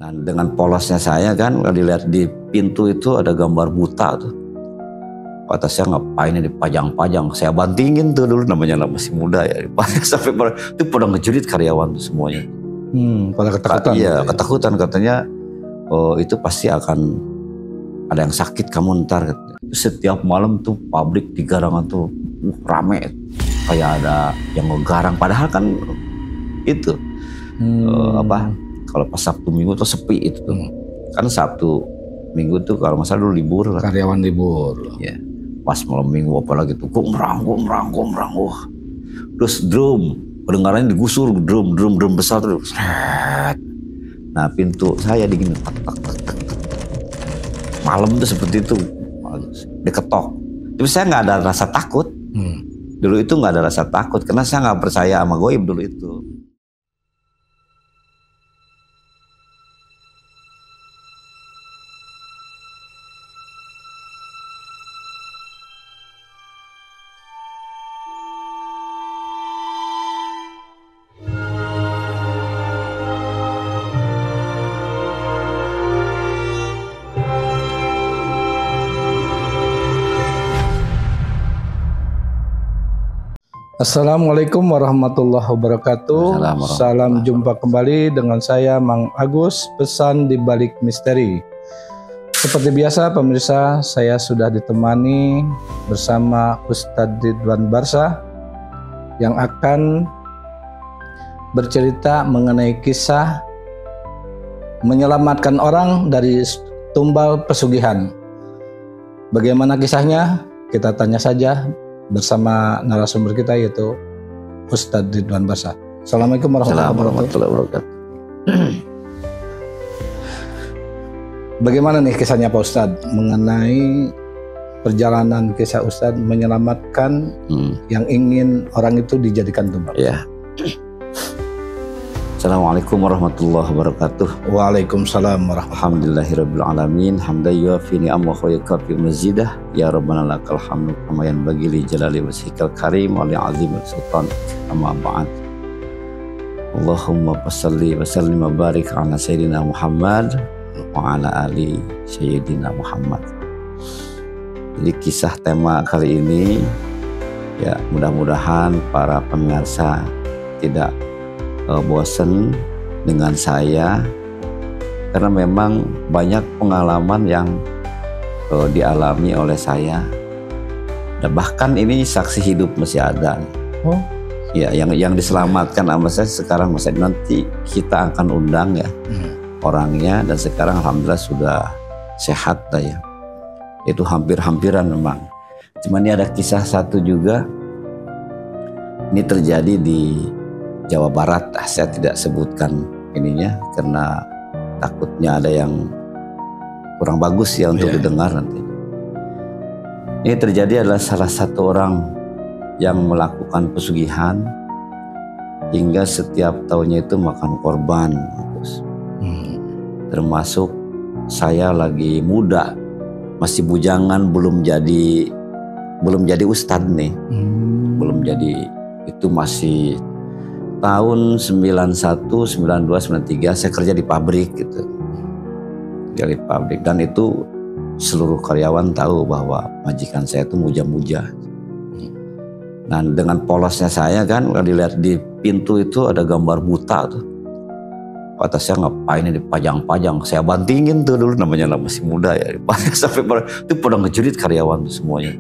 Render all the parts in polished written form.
Nah, dengan polosnya saya kan, kalau dilihat di pintu itu ada gambar buta tuh. Kata saya, ngapain ini dipajang-pajang? Saya bantingin tuh dulu, namanya masih muda ya. Sampai itu pada ngejerit karyawan tuh semuanya. Pada ketakutan. Iya, ketakutan katanya. Oh, itu pasti akan ada yang sakit kamu ntar. Setiap malam tuh pabrik di Garangan tuh rame, kayak ada yang ngegarang. Padahal kan itu kalau pas Sabtu Minggu tuh sepi itu tuh. Kan Sabtu Minggu tuh kalau masalah dulu libur lah. Karyawan libur. Ya. Pas malam Minggu apalagi tuh gomrang. Terus drum, kedengarannya digusur drum besar tuh. Nah, pintu saya digini tak. Malam tuh seperti itu diketok. Tapi saya nggak ada rasa takut. Dulu itu nggak ada rasa takut karena saya nggak percaya sama goib dulu itu. Assalamualaikum warahmatullahi wabarakatuh. Salam jumpa kembali dengan saya Mang Agus, pesan di balik misteri. Seperti biasa pemirsa, saya sudah ditemani bersama Ustadz Ridwan Barsa yang akan bercerita mengenai kisah menyelamatkan orang dari tumbal pesugihan. Bagaimana kisahnya? Kita tanya saja bersama narasumber kita, yaitu Ustadz Ridwan Barsa. Assalamualaikum warahmatullahi wabarakatuh. Bagaimana nih kisahnya Pak Ustadz mengenai perjalanan kisah Ustadz menyelamatkan yang ingin orang itu dijadikan tumbal? Ya. Assalamualaikum warahmatullahi wabarakatuh. Waalaikumsalam warahmatullahi wabarakatuh. Alhamdulillahirabbil alamin, hamdan yuafi ni'amahu wa yukafi mazidah. Ya rabbana lakal hamdu kama yanbaghi li jalali wajhikal karim wa li 'azimil sultan. Amma ba'd. Allahumma shalli wa sallim wa barik ala sayyidina Muhammad wa ala ali sayyidina Muhammad. Jadi kisah tema kali ini ya, mudah-mudahan para pemirsa tidak bosan dengan saya, karena memang banyak pengalaman yang dialami oleh saya, dan bahkan ini saksi hidup masih ada. Ya, yang diselamatkan sama saya sekarang, masih nanti kita akan undang ya orangnya, dan sekarang alhamdulillah sudah sehat lah ya. Itu hampir-hampiran memang. Cuman ini ada kisah satu juga, ini terjadi di Jawa Barat. Saya tidak sebutkan ininya karena takutnya ada yang kurang bagus ya untuk didengar nanti. Ini terjadi adalah salah satu orang yang melakukan pesugihan hingga setiap tahunnya itu makan korban. Termasuk saya lagi muda, masih bujangan, belum jadi ustadz nih. Belum jadi, itu masih tahun 91, 92, 93 saya kerja di pabrik gitu. Kerja di pabrik, dan itu seluruh karyawan tahu bahwa majikan saya itu muja-muja. Nah, dengan polosnya saya kan, kalau dilihat di pintu itu ada gambar buta tuh. Kata saya, ngapain ini dipajang-pajang? Saya bantingin tuh dulu, namanya masih muda ya. Sampai itu pada ngejerit karyawan tuh semuanya.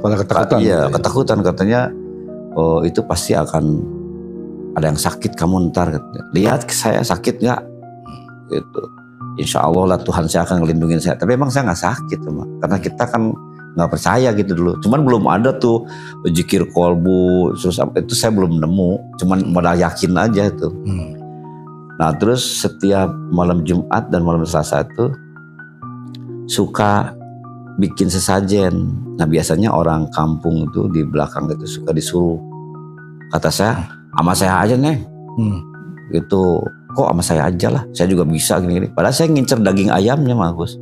Pada ketakutan. Iya, ketakutan katanya. Oh, itu pasti akan ada yang sakit kamu ntar. Lihat saya sakit nggak? Gitu. Insya Allah lah Tuhan saya akan ngelindungin saya. Tapi emang saya nggak sakit, karena kita kan nggak percaya gitu dulu. Cuman belum ada tuh zikir kolbu, terus itu saya belum nemu. Cuman modal yakin aja itu. Nah, terus setiap malam Jumat dan malam Selasa itu suka bikin sesajen. Nah, biasanya orang kampung itu di belakang itu suka disuruh. Kata saya, sama saya aja nih, gitu. Kok sama saya aja lah, saya juga bisa gini-gini. Padahal saya ngincer daging ayamnya, Mas.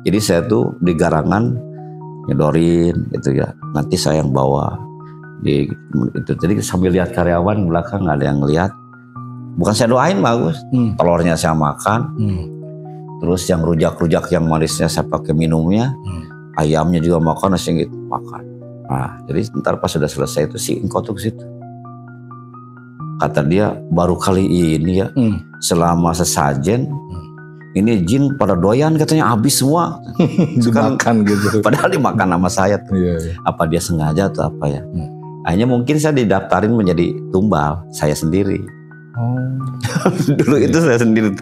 Jadi saya tuh di Garangan nyedorin gitu ya. Nanti saya yang bawa itu. Jadi sambil lihat karyawan belakang, nggak ada yang lihat. bukan saya doain bagus. Telurnya saya makan. Terus yang rujak-rujak yang manisnya saya pakai minumnya. Ayamnya juga makan, nasi gitu makan. Nah, jadi ntar pas sudah selesai itu si engkau tuh ke situ. Kata dia baru kali ini ya selama sesajen ini jin pada doyan katanya habis semua. Dimakan gitu. Padahal dimakan sama saya tuh. Apa dia sengaja atau apa ya? Hanya mungkin saya didaftarin menjadi tumbal saya sendiri. Dulu itu saya sendiri.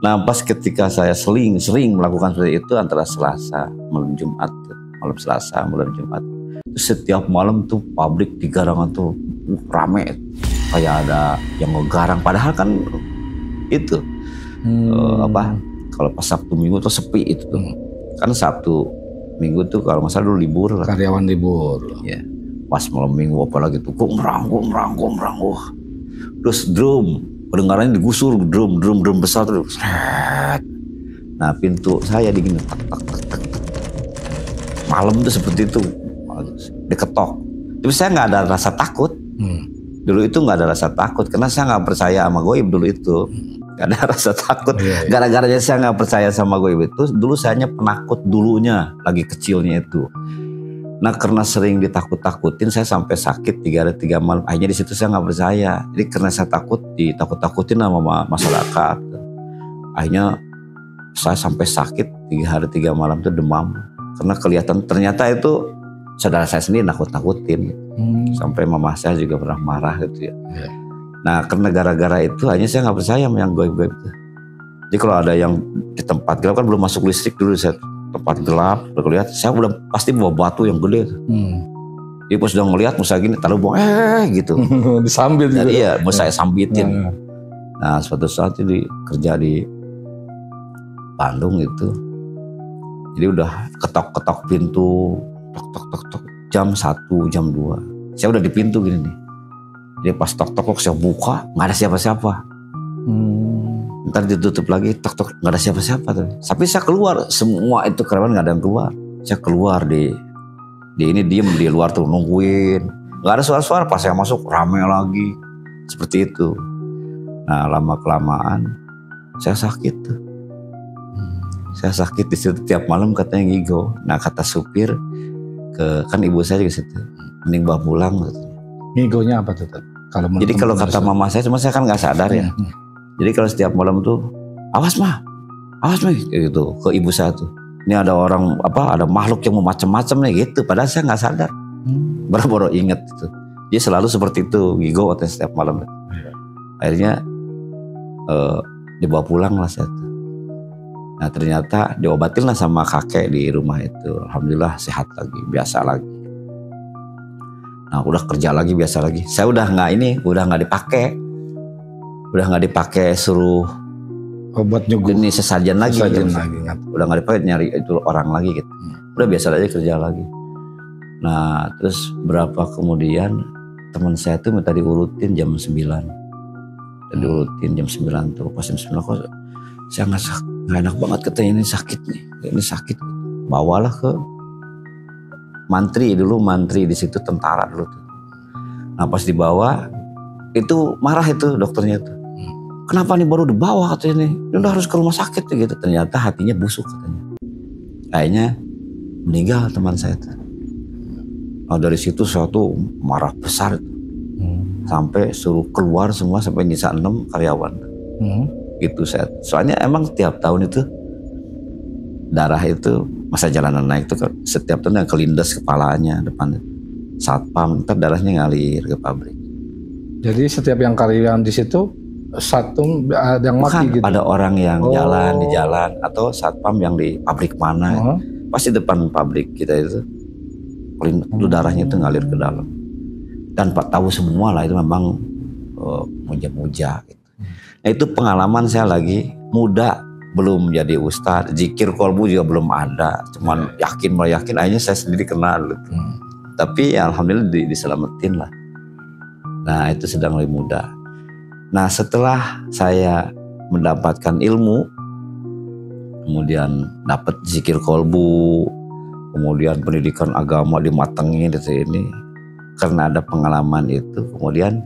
Nah pas ketika saya sering melakukan seperti itu antara Selasa malam Jumat, malam Selasa malam Jumat. Setiap malam tuh pabrik di Garangan tuh rame, kayak ada yang ngegarang. Padahal kan itu kalau pas Sabtu Minggu tuh sepi itu tuh. Kan Sabtu Minggu tuh kalau nggak salah dulu libur lah. Karyawan libur. Ya. Pas malam Minggu apalagi tuh gombrang. Terus drum, kedengarannya digusur drum besar tuh. Nah pintu saya digini tak. Malam tuh seperti itu. Diketok. Tapi saya nggak ada rasa takut. Dulu itu nggak ada rasa takut karena saya nggak percaya sama goib dulu itu. Gak ada rasa takut. Gara-garanya saya nggak percaya sama goib itu. Dulu saya penakut dulunya lagi kecilnya itu. Nah karena sering ditakut-takutin saya sampai sakit 3 hari 3 malam. Akhirnya di situ saya nggak percaya. Jadi karena saya ditakut-takutin sama masyarakat. Akhirnya saya sampai sakit 3 hari 3 malam itu demam. Karena kelihatan ternyata itu saudara saya sendiri nakut-nakutin. Sampai mama saya juga pernah marah gitu ya. Nah karena gara-gara itu hanya saya nggak percaya sama yang goib-goib itu. Jadi kalau ada yang di tempat gelap kan belum masuk listrik dulu, saya tempat gelap udah lihat saya udah pasti bawa batu yang gede tuh. Jadi pas sudah ngelihat musa gini taruh buang gitu. Disambit gitu. Iya mau saya sambitin. Nah suatu saat itu kerja di Bandung itu. Jadi udah ketok-ketok pintu, tok jam 1, jam 2. Saya udah di pintu gini nih. Dia pas tok saya buka, nggak ada siapa-siapa. Ntar ditutup lagi, tok nggak ada siapa-siapa. Tapi saya keluar, semua itu karyawan nggak ada yang keluar. Saya keluar di ini diem di luar tuh nungguin. Nggak ada suara-suara, pas saya masuk rame lagi. Seperti itu. Nah lama kelamaan saya sakit tuh. Saya sakit di situ tiap malam katanya ngigo. Nah kata supir kan ibu saya juga situ, mending bawa pulang. Ngigonya apa tuh? Jadi kalau kata mama saya, cuma saya kan nggak sadar ya. Jadi kalau setiap malam tuh, awas mah, gitu ke ibu saya tuh. Ini ada orang ada makhluk yang mau macam-macam nih gitu. Padahal saya nggak sadar, baru-baru inget itu. Dia selalu seperti itu, ngigo katanya setiap malam. Akhirnya dibawa pulang lah saya tuh. Nah ternyata diobatin lah sama kakek di rumah itu. Alhamdulillah sehat lagi, biasa lagi. Nah udah kerja lagi, biasa lagi. Saya udah nggak dipakai. Udah nggak dipakai suruh obat nyuguh. Ini sesajen lagi. Udah nggak dipakai nyari itu orang lagi gitu. Udah biasa aja kerja lagi. Nah terus berapa kemudian teman saya tuh minta diurutin jam 9. Diurutin jam 9 tuh. Pas jam 9 kok saya nggak enak banget katanya ini sakit nih. Ini sakit. Bawalah ke mantri di situ tentara dulu tuh. Nah pas dibawa itu marah itu dokternya tuh. Kenapa nih baru dibawa katanya nih? Dia udah harus ke rumah sakit gitu. Ternyata hatinya busuk katanya. Kayaknya meninggal teman saya tuh. Nah dari situ saya tuh marah besar itu. Sampai suruh keluar semua sampai nyisa 6 karyawan. Gitu saya. Soalnya emang tiap tahun itu darah itu masa jalanan naik tuh setiap tahun yang kelindes kepalanya depan satpam, ntar darahnya ngalir ke pabrik. Jadi setiap yang karyawan di situ satu ada yang mati gitu. Ada orang yang jalan di jalan atau satpam yang di pabrik mana, pasti depan pabrik kita itu darahnya itu ngalir ke dalam. Dan Pak tahu semua lah itu memang muja-muja gitu. Nah itu pengalaman saya lagi muda, belum jadi ustadz, zikir kolbu juga belum ada, cuman yakin akhirnya saya sendiri kenal gitu. Tapi ya alhamdulillah diselamatin lah. Nah itu sedang lebih muda. Nah setelah saya mendapatkan ilmu, kemudian dapat zikir kolbu, kemudian pendidikan agama dimatengin gitu ini, karena ada pengalaman itu, kemudian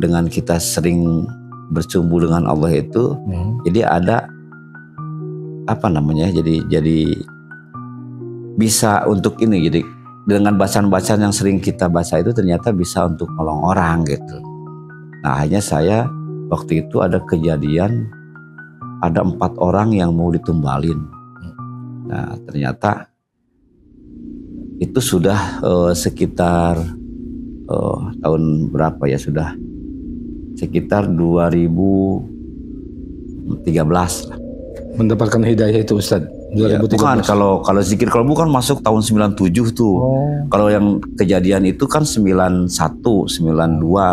dengan kita sering bercumbu dengan Allah itu, jadi ada apa namanya? Jadi bisa untuk ini. Jadi dengan bacaan-bacaan yang sering kita baca itu ternyata bisa untuk nolong orang gitu. Nah, akhirnya saya waktu itu ada kejadian ada 4 orang yang mau ditumbalin. Nah, ternyata itu sudah sekitar tahun berapa ya, sudah sekitar 2013 lah. Mendapatkan hidayah itu Ustadz. Ya, bukan, kalau zikir kolbu kan masuk tahun 97 tuh. Kalau yang kejadian itu kan 91, 92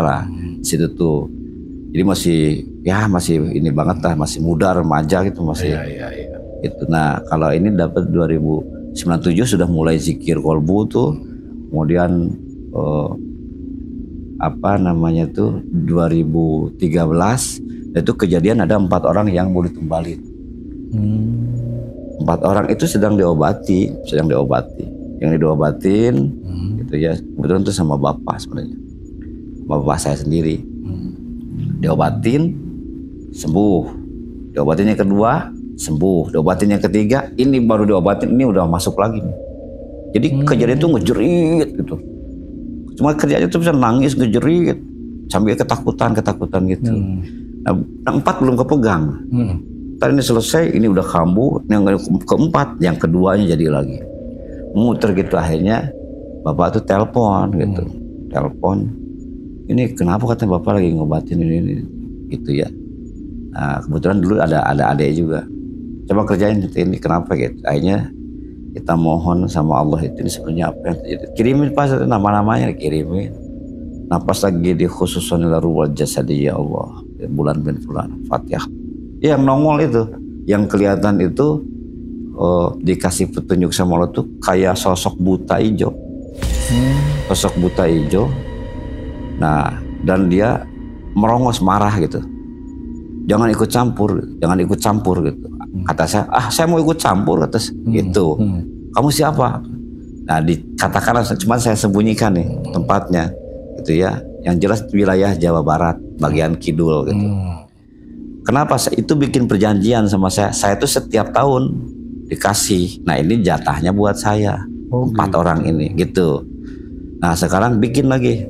lah situ tuh. Jadi masih ini banget lah, masih muda, remaja gitu masih. Itu. Nah, kalau ini dapat 2097 sudah mulai zikir kolbu tuh. Kemudian apa namanya tuh 2013 itu kejadian ada 4 orang yang mau ditumbalin. 4 orang itu sedang diobati. Yang diobatin gitu ya, kebetulan itu sama bapak sebenarnya, bapak saya sendiri. Diobatin sembuh, diobatin yang kedua sembuh, diobatin yang ketiga, ini baru diobatin, ini udah masuk lagi nih. Jadi kejadian itu ngejerit gitu. Cuma kerjanya tuh bisa nangis, ngejerit sambil ketakutan gitu. Nah, yang 4 belum kepegang. Tadi ini selesai, ini udah kambuh, yang keempat, yang keduanya jadi lagi. Muter gitu, akhirnya bapak tuh telepon gitu. Telepon, ini kenapa katanya bapak lagi ngobatin ini gitu ya. Nah, kebetulan dulu ada adik juga. Coba kerjain ini kenapa gitu. Akhirnya kita mohon sama Allah itu ini sebenarnya apa yang terjadi. Kirimin pas nama-namanya, kirimin. Napas lagi di khususan wal jasadi ya Allah. Bulan bin Fulan, Fatihah. Yang nongol itu, yang kelihatan itu dikasih petunjuk sama Allah tuh kayak sosok buta hijau. Sosok buta hijau. Nah, dan dia merongos marah gitu. Jangan ikut campur gitu. Kata saya, saya mau ikut campur kata gitu. Kamu siapa? Nah, dikatakan cuma saya sembunyikan nih tempatnya gitu ya. Yang jelas wilayah Jawa Barat, bagian kidul gitu. Kenapa? Itu bikin perjanjian sama saya. Saya tuh setiap tahun dikasih. Nah, ini jatahnya buat saya. 4 orang ini gitu. Nah, sekarang bikin lagi.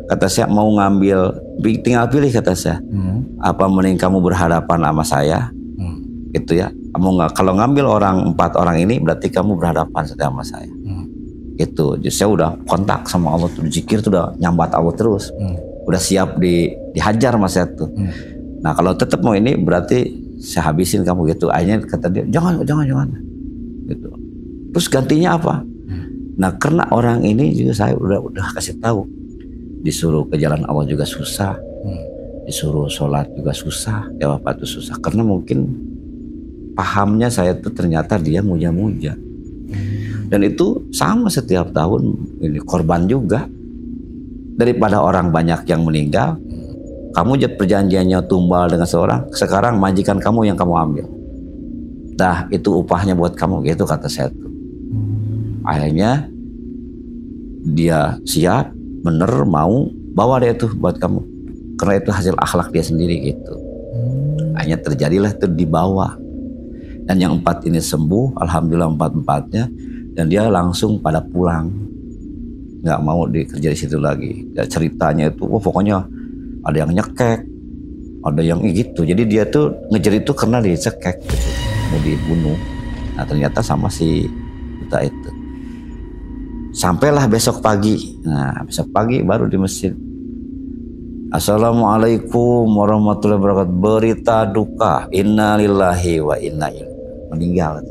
Kata saya mau ngambil, tinggal pilih kata saya. Apa mending kamu berhadapan sama saya? Gitu ya. Kalau ngambil 4 orang ini berarti kamu berhadapan sama saya. Gitu. Jadi saya udah kontak sama Allah tuh, zikir tuh udah nyambat Allah terus. Udah siap dihajar sama saya tuh. Nah, kalau tetap mau ini berarti saya habisin kamu gitu. Akhirnya kata dia, jangan. Gitu. Terus gantinya apa? Nah, karena orang ini juga saya udah kasih tahu. Disuruh ke jalan Allah juga susah. Disuruh sholat juga susah. Ya Bapak itu susah. Karena mungkin pahamnya saya tuh ternyata dia muja-muja. Dan itu sama setiap tahun ini korban juga. Daripada orang banyak yang meninggal, kamu jad perjanjiannya tumbal dengan seorang, sekarang majikan kamu yang kamu ambil. Dah, itu upahnya buat kamu gitu kata saya tuh. Akhirnya dia siap, bener mau bawa dia tuh buat kamu. Karena itu hasil akhlak dia sendiri gitu. Akhirnya terjadilah itu dibawa. Dan yang 4 ini sembuh, alhamdulillah 4-4-nya, dan dia langsung pada pulang. Nggak mau dikerja di situ lagi. Ya, ceritanya itu, pokoknya ada yang nyekek, ada yang gitu. Jadi dia tuh ngejar itu karena dicekek gitu, mau dibunuh. Nah, ternyata sama si buta itu. Sampailah besok pagi. Nah, besok pagi baru di masjid. Assalamualaikum warahmatullahi wabarakatuh. Berita duka. Innalillahi wa inna ilaihi. Meninggal.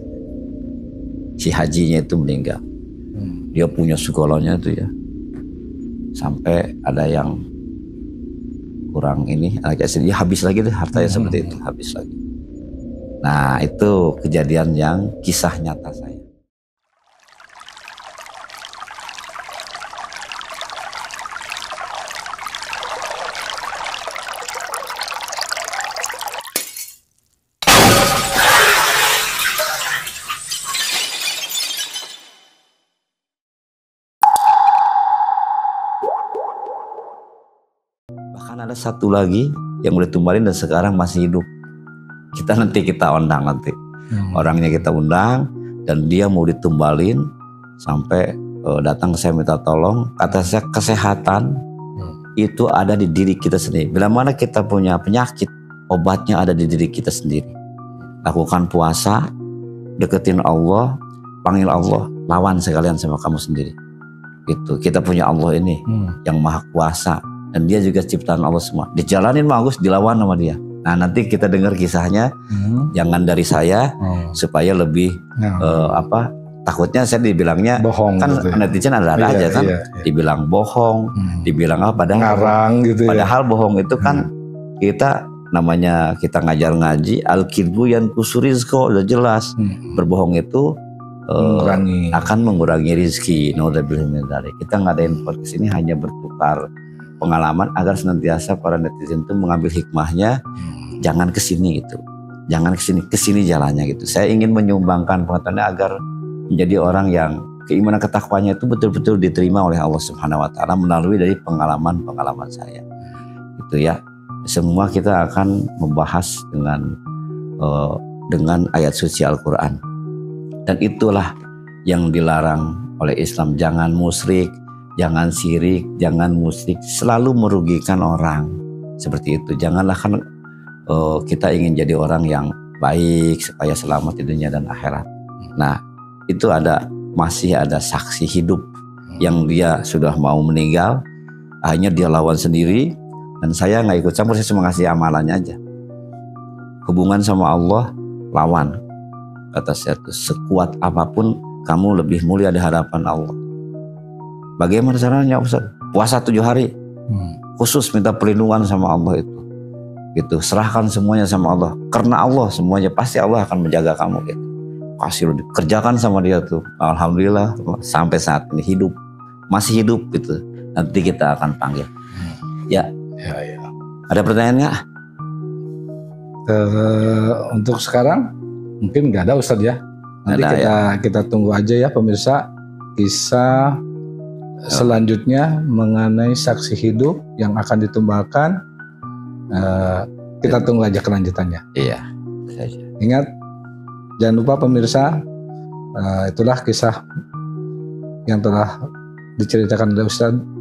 Si hajinya itu meninggal. Dia punya segalanya itu ya. Sampai ada yang kurang ini, dia habis lagi deh hartanya seperti itu, habis lagi. Nah, itu kejadian yang kisah nyata saya. ada satu lagi yang udah tumbalin dan sekarang masih hidup. Kita undang nanti. Orangnya kita undang dan dia mau ditumbalin sampai datang ke saya minta tolong. Kata saya kesehatan itu ada di diri kita sendiri. Bila mana kita punya penyakit, obatnya ada di diri kita sendiri. Lakukan puasa, deketin Allah, panggil Allah, lawan sekalian sama kamu sendiri. Itu kita punya Allah ini yang maha kuasa dan dia juga ciptaan Allah semua. Dijalanin bagus, dilawan sama dia. Nah nanti kita dengar kisahnya, jangan dari saya supaya lebih takutnya saya dibilangnya bohong kan gitu ya. Netizen ada aja kan dibilang bohong, dibilang apa padahal ngarang gitu ya. Padahal bohong itu kan kita namanya kita ngajar ngaji al-kidbu yanqusu rizqa udah jelas. Berbohong itu akan mengurangi rizki. Kita ngadain podcast ini hanya bertukar pengalaman agar senantiasa para netizen itu mengambil hikmahnya, jangan kesini gitu, jangan kesini jalannya gitu. Saya ingin menyumbangkan pengetahuannya agar menjadi orang yang keimanan ketakwaannya itu betul-betul diterima oleh Allah Subhanahu Wa Taala melalui dari pengalaman saya. Itu ya. Semua kita akan membahas dengan ayat suci Al-Quran. Dan itulah yang dilarang oleh Islam. Jangan musyrik, jangan syirik, jangan musyrik. Selalu merugikan orang. Seperti itu. Janganlah kan kita ingin jadi orang yang baik supaya selamat di dunia dan akhirat. Nah, itu masih ada saksi hidup yang dia sudah mau meninggal. Akhirnya dia lawan sendiri. Dan saya nggak ikut campur, saya cuma ngasih amalannya aja. Hubungan sama Allah, lawan. Kata saya tuh, sekuat apapun kamu lebih mulia di hadapan Allah. Bagaimana caranya Ustaz? Puasa 7 hari. Khusus minta perlindungan sama Allah itu. Gitu, serahkan semuanya sama Allah. Karena Allah semuanya, pasti Allah akan menjaga kamu gitu. Kasih kerjakan sama dia tuh. Alhamdulillah sampai saat ini hidup. Masih hidup gitu. Nanti kita akan panggil. Ya. Ada pertanyaan nggak? Untuk sekarang mungkin nggak ada Ustadz ya. Nanti kita tunggu aja ya pemirsa kisah selanjutnya mengenai saksi hidup yang akan ditumbalkan. Kita tunggu aja kelanjutannya. Iya. Ingat, jangan lupa pemirsa, itulah kisah yang telah diceritakan oleh Ustadz.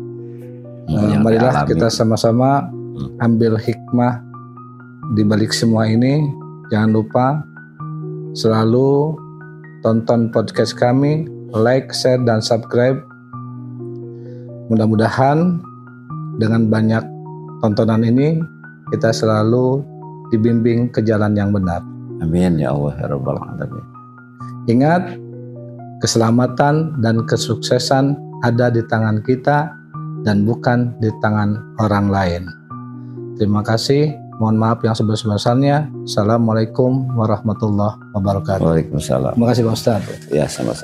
Marilah kita sama-sama ambil hikmah di balik semua ini. Jangan lupa selalu tonton podcast kami, like, share, dan subscribe. Mudah-mudahan dengan banyak tontonan ini kita selalu dibimbing ke jalan yang benar. Amin ya Allah ya Rabbal Alamin. Ingat, keselamatan dan kesuksesan ada di tangan kita dan bukan di tangan orang lain. Terima kasih. Mohon maaf yang sebesar-besarnya. Assalamualaikum warahmatullahi wabarakatuh. Waalaikumsalam. Terima kasih Pak Ustadz. Ya, sama-sama.